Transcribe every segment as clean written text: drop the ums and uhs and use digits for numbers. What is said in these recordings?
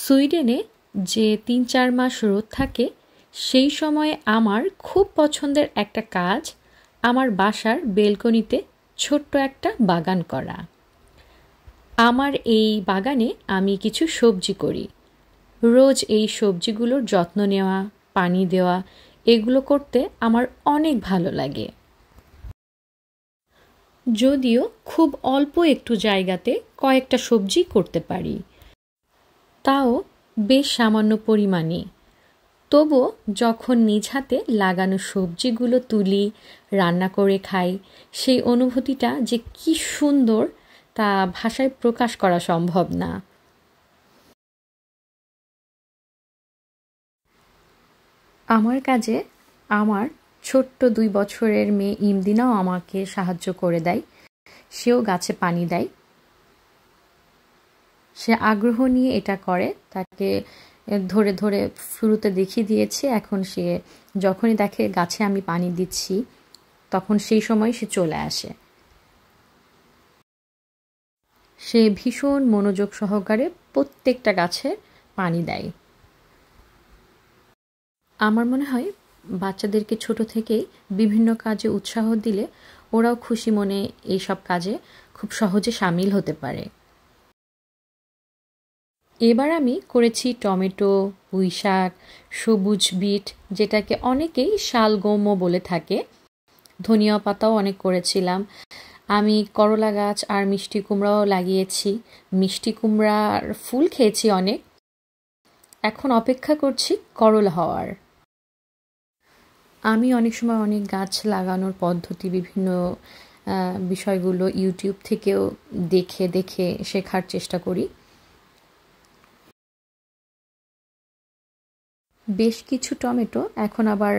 সুইডেনে যে ৩-৪ মাস রোদ থাকে সেই সময়ে আমার খুব পছন্দের একটা কাজ আমার বাসার বেলকনিতে ছোট্ট একটা বাগান করা। আমার এই বাগানে আমি কিছু সবজি করি। রোজ এই সবজিগুলোর যত্ন নেওয়া, পানি দেওয়া এগুলো করতে আমার অনেক ভালো লাগে। যদিও খুব অল্প একটু জায়গাতে কয়েকটা সবজি করতে পারি, তাও বেশ সামান্য পরিমাণে। তবুও যখন নিজ হাতে লাগানো সবজিগুলো তুলি, রান্না করে খাই, সেই অনুভূতিটা যে কি সুন্দর তা ভাষায় প্রকাশ করা সম্ভব না। আমার কাজে আমার ছোট্ট ২ বছরের মেয়ে ইমদিনাও আমাকে সাহায্য করে দেয়। সেও গাছে পানি দেয়। সে আগ্রহ নিয়ে এটা করে। তাকে ধরে ধরে শুরুতে দেখিয়ে দিয়েছি। এখন সে যখনই দেখে গাছে আমি পানি দিচ্ছি তখন সেই সময় সে চলে আসে। সে ভীষণ মনোযোগ সহকারে প্রত্যেকটা গাছে পানি দেয়। আমার মনে হয় বাচ্চাদেরকে ছোট থেকেই বিভিন্ন কাজে উৎসাহ দিলে ওরাও খুশি মনে এইসব কাজে খুব সহজে সামিল হতে পারে। এবার আমি করেছি টমেটো, পুঁইশাক, সবুজ বিট যেটাকে অনেকেই শালগমও বলে থাকে, ধনিয়া পাতাও অনেক করেছিলাম। আমি করলা গাছ আর মিষ্টি কুমড়াও লাগিয়েছি। মিষ্টি কুমড়ার ফুল খেয়েছি অনেক। এখন অপেক্ষা করছি করলা হওয়ার। আমি অনেক সময় অনেক গাছ লাগানোর পদ্ধতি বিভিন্ন বিষয়গুলো ইউটিউব থেকেও দেখে দেখে শেখার চেষ্টা করি। বেশ কিছু টমেটো এখন আবার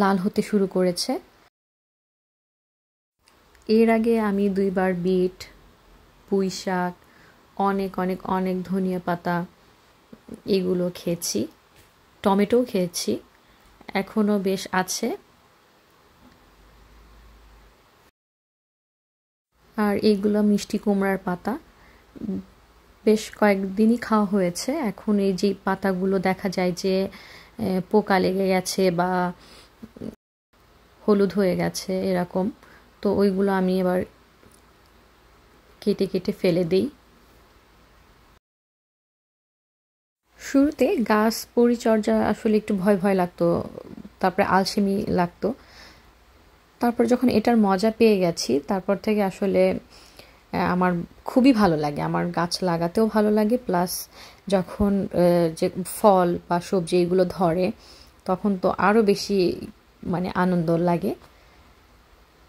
লাল হতে শুরু করেছে। এর আগে আমি ২ বার বিট, পুঁই শাক, অনেক অনেক অনেক ধনিয়া পাতা এগুলো খেয়েছি। টমেটোও খেয়েছি, এখনও বেশ আছে। আর এইগুলো মিষ্টি কুমড়ার পাতা, বেশ কয়েকদিনই খাওয়া হয়েছে। এখন এই যে পাতাগুলো দেখা যায় যে পোকা লেগে গেছে বা হলুদ হয়ে গেছে এরকম, তো ওইগুলো আমি এবার কেটে কেটে ফেলে দিই। শুরুতে গাছ পরিচর্যা আসলে একটু ভয় ভয় লাগতো, তারপরে আলসেমি লাগতো। তারপর যখন এটার মজা পেয়ে গেছি তারপর থেকে আসলে আমার খুবই ভালো লাগে। আমার গাছ লাগাতেও ভালো লাগে, প্লাস যখন যে ফল বা সবজি এগুলো ধরে তখন তো আরও বেশি মানে আনন্দ লাগে।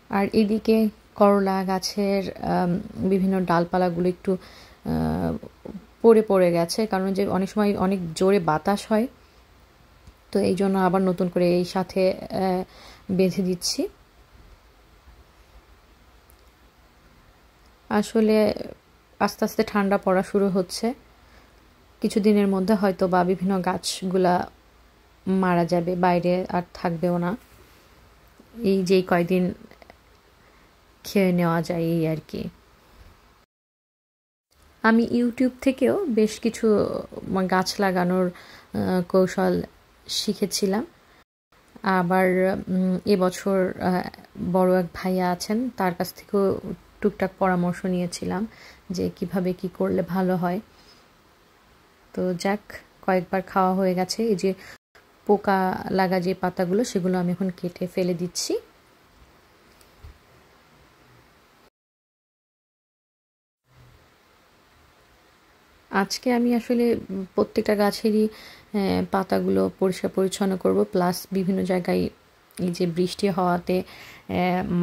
আর এদিকে করলা গাছের বিভিন্ন ডালপালাগুলো একটু পড়ে পড়ে গেছে, কারণ যে অনেক সময় অনেক জোরে বাতাস হয়, তো এই জন্য আবার নতুন করে এই সাথে বেঁধে দিচ্ছি। আসলে আস্তে আস্তে ঠান্ডা পড়া শুরু হচ্ছে। কিছুদিনের মধ্যে হয়তো বা বিভিন্ন গাছগুলা মারা যাবে, বাইরে আর থাকবেও না। এই যেই কয়দিন খেয়ে নেওয়া যায় এই আর কি। আমি ইউটিউব থেকেও বেশ কিছু গাছ লাগানোর কৌশল শিখেছিলাম। আবার এবছর বড় এক ভাইয়া আছেন, তার কাছ থেকেও টুকটাক পরামর্শ নিয়েছিলাম যে কিভাবে কি করলে ভালো হয়। তো যাক, কয়েকবার খাওয়া হয়ে গেছে। এই যে পোকা লাগা যে পাতাগুলো সেগুলো আমি এখন কেটে ফেলে দিচ্ছি। আজকে আমি আসলে প্রত্যেকটা গাছেরই পাতাগুলো পরিষ্কার পরিচ্ছন্ন করব, প্লাস বিভিন্ন জায়গায় এই যে বৃষ্টি হওয়াতে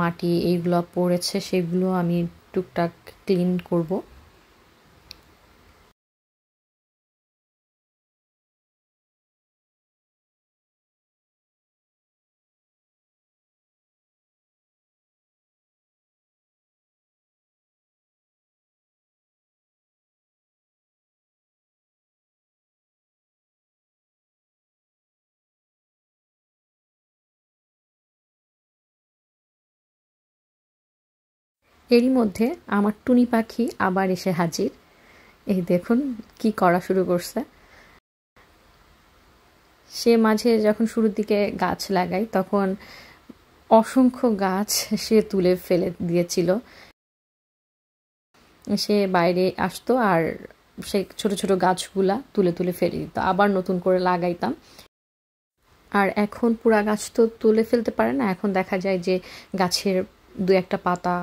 মাটি এইগুলো পড়েছে সেগুলো আমি টুকটাক ক্লিন করব। এরই মধ্যে আমার টুনি পাখি আবার এসে হাজির। এই দেখুন কি করা শুরু করছে। সে মাঝে যখন শুরুর দিকে গাছ লাগাই তখন অসংখ্য গাছ সে তুলে ফেলে দিয়েছিল। সে বাইরে আসতো আর সে ছোট ছোট গাছগুলা তুলে তুলে ফেলে দিত, আবার নতুন করে লাগাইতাম। আর এখন পুরা গাছ তো তুলে ফেলতে পারে না, এখন দেখা যায় যে গাছের দু একটা পাতা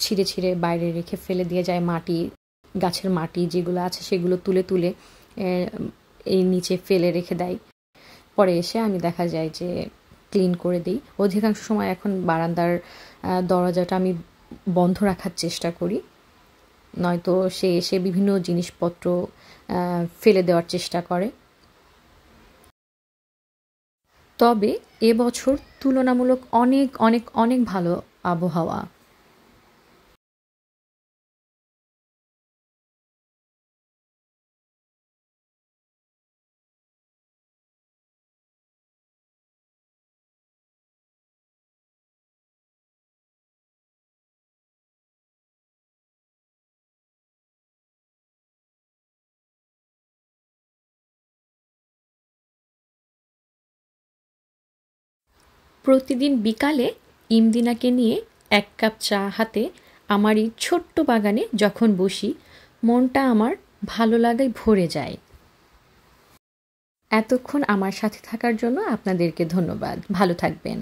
ছিঁড়ে ছিঁড়ে বাইরে রেখে ফেলে দিয়ে যায়। মাটি, গাছের মাটি যেগুলো আছে সেগুলো তুলে তুলে এই নিচে ফেলে রেখে দেয়। পরে এসে আমি দেখা যায় যে ক্লিন করে দিই। অধিকাংশ সময় এখন বারান্দার দরজাটা আমি বন্ধ রাখার চেষ্টা করি, নয়তো সে এসে বিভিন্ন জিনিসপত্র ফেলে দেওয়ার চেষ্টা করে। তবে এবছর তুলনামূলক অনেক অনেক অনেক ভালো আবহাওয়া। প্রতিদিন বিকালে ইমদিনাকে নিয়ে এক কাপ চা হাতে আমার এই ছোট্ট বাগানে যখন বসি, মনটা আমার ভালো লাগায় ভরে যায়। এতক্ষণ আমার সাথে থাকার জন্য আপনাদেরকে ধন্যবাদ। ভালো থাকবেন।